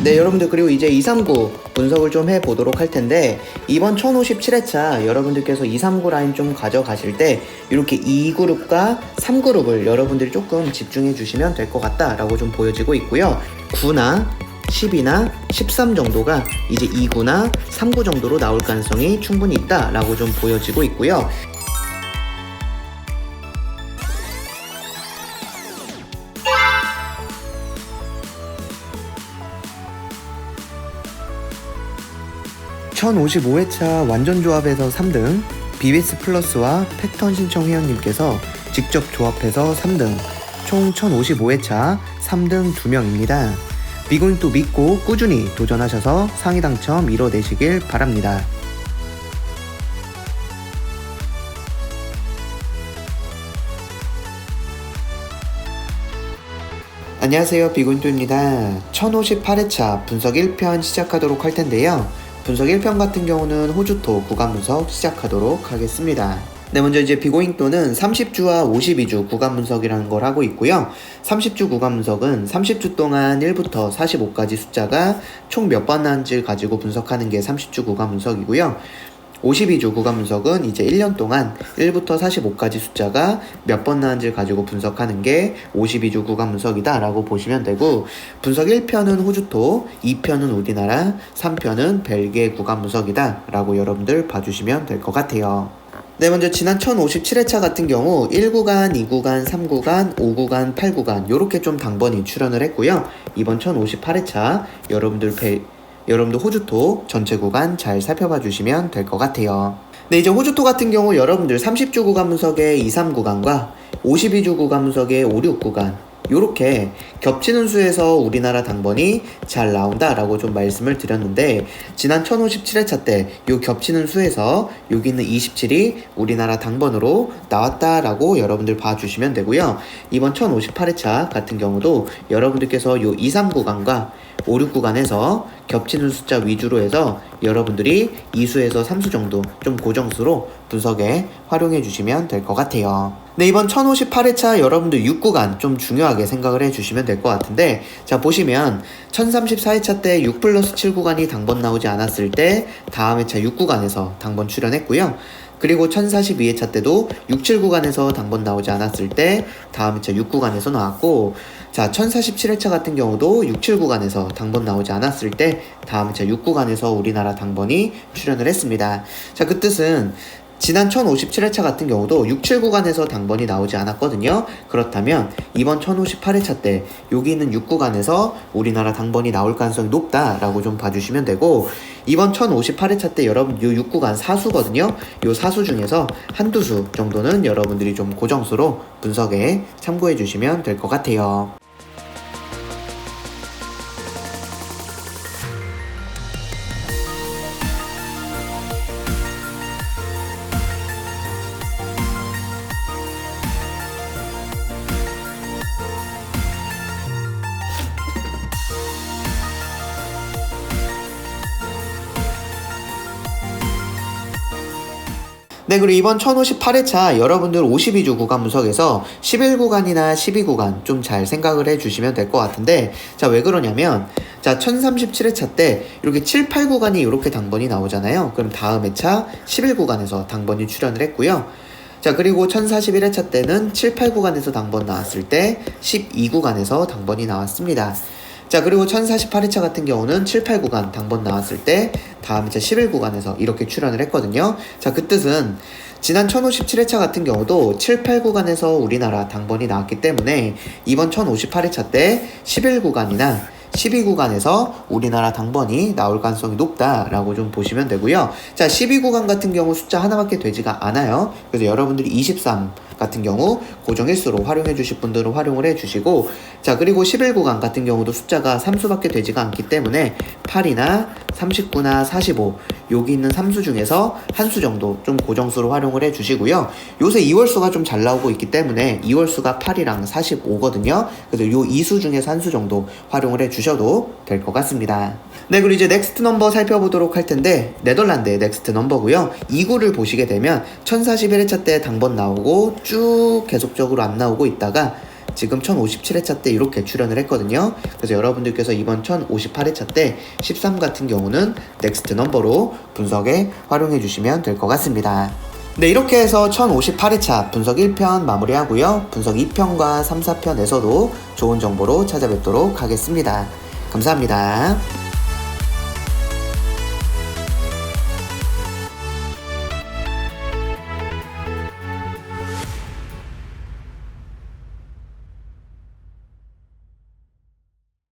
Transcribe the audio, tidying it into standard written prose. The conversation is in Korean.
네, 여러분들 그리고 이제 239 분석을 좀 해보도록 할 텐데, 이번 1057회차 여러분들께서 239 라인 좀 가져가실 때 이렇게 2그룹과 3그룹을 여러분들이 조금 집중해 주시면 될 것 같다라고 좀 보여지고 있고요. 9나 10이나 13 정도가 이제 2구나 3구 정도로 나올 가능성이 충분히 있다라고 좀 보여지고 있고요. (1055회차) 완전조합에서 3등 BBS 플러스와 패턴 신청 회원님께서 직접 조합해서 3등, 총 1055회차 3등 2명입니다. 비고잉도 믿고 꾸준히 도전하셔서 상위 당첨 이뤄내시길 바랍니다. 안녕하세요, 비고잉도입니다. 1058회차 분석 1편 시작하도록 할 텐데요. 분석 1편 같은 경우는 호주토 구간 분석 시작하도록 하겠습니다. 네, 먼저 이제 비고잉도는 30주와 52주 구간 분석이라는 걸 하고 있고요. 30주 구간 분석은 30주 동안 1부터 45까지 숫자가 총 몇 번 나온지를 가지고 분석하는 게 30주 구간 분석이고요. 52주 구간 분석은 이제 1년 동안 1부터 45까지 숫자가 몇 번 나온지를 가지고 분석하는 게 52주 구간 분석이다 라고 보시면 되고, 분석 1편은 호주토, 2편은 우리나라, 3편은 벨기에 구간 분석이다 라고 여러분들 봐주시면 될 것 같아요. 네, 먼저 지난 1057회차 같은 경우 1구간, 2구간, 3구간, 5구간, 8구간 요렇게 좀 당번이 출연을 했고요. 이번 1058회차 여러분들 호주토 전체 구간 잘 살펴봐 주시면 될 것 같아요. 네, 이제 호주토 같은 경우 여러분들 30주 구간 분석의 2, 3구간과 52주 구간 분석의 5, 6구간 요렇게 겹치는 수에서 우리나라 당번이 잘 나온다라고 좀 말씀을 드렸는데, 지난 1057회차 때 요 겹치는 수에서 여기 있는 27이 우리나라 당번으로 나왔다라고 여러분들 봐주시면 되고요. 이번 1058회차 같은 경우도 여러분들께서 요 2, 3구간과 5, 6구간에서 겹치는 숫자 위주로 해서 여러분들이 2수에서 3수 정도 좀 고정수로 분석에 활용해 주시면 될 것 같아요. 네, 이번 1058회차 여러분들 6구간 좀 중요하게 생각을 해주시면 될 것 같은데, 자 보시면 1034회차 때 6 플러스 7구간이 당번 나오지 않았을 때 다음 회차 6구간에서 당번 출연했고요. 그리고 1042회차 때도 6, 7구간에서 당번 나오지 않았을 때 다음 회차 6구간에서 나왔고, 자 1047회차 같은 경우도 6, 7구간에서 당번 나오지 않았을 때 다음 회차 6구간에서 우리나라 당번이 출연을 했습니다. 자, 그 뜻은 지난 1057회차 같은 경우도 6, 7구간에서 당번이 나오지 않았거든요. 그렇다면 이번 1058회차 때 여기 있는 6구간에서 우리나라 당번이 나올 가능성이 높다라고 좀 봐주시면 되고, 이번 1058회차 때 여러분 요 6구간 4수거든요. 요 4수 중에서 한두 수 정도는 여러분들이 좀 고정수로 분석에 참고해 주시면 될 것 같아요. 네, 그리고 이번 1058회차 여러분들 52주 구간 분석에서 11구간이나 12구간 좀 잘 생각을 해주시면 될 것 같은데, 자 왜 그러냐면, 자 1037회차 때 이렇게 7, 8구간이 이렇게 당번이 나오잖아요. 그럼 다음 회차 11구간에서 당번이 출연을 했고요. 자 그리고 1041회차 때는 7, 8구간에서 당번 나왔을 때 12구간에서 당번이 나왔습니다. 자 그리고 1048회차 같은 경우는 7, 8구간 당번 나왔을 때 다음 회차 11구간에서 이렇게 출연을 했거든요. 자 그 뜻은 지난 1057회차 같은 경우도 7, 8구간에서 우리나라 당번이 나왔기 때문에 이번 1058회차 때 11구간이나 12구간에서 우리나라 당번이 나올 가능성이 높다라고 좀 보시면 되고요. 자 12구간 같은 경우 숫자 하나밖에 되지가 않아요. 그래서 여러분들이 23 같은 경우 고정 일수로 활용해 주실 분들은 활용을 해 주시고, 자 그리고 11구간 같은 경우도 숫자가 3수밖에 되지가 않기 때문에 8이나 39나 45 여기 있는 3수 중에서 한 수 정도 좀 고정수로 활용을 해 주시고요. 요새 2월수가 좀 잘 나오고 있기 때문에 2월수가 8이랑 45거든요. 그래서 요 2수 중에서 한 수 정도 활용을 해 주셔도 될 것 같습니다. 네, 그리고 이제 넥스트 넘버 살펴보도록 할 텐데, 네덜란드의 넥스트 넘버고요. 2구를 보시게 되면 1041회차 때 당번 나오고 쭉 계속적으로 안 나오고 있다가 지금 1057회차 때 이렇게 출연을 했거든요. 그래서 여러분들께서 이번 1058회차 때 13 같은 경우는 넥스트 넘버로 분석에 활용해 주시면 될 것 같습니다. 네, 이렇게 해서 1058회차 분석 1편 마무리하고요. 분석 2편과 3, 4편에서도 좋은 정보로 찾아뵙도록 하겠습니다. 감사합니다.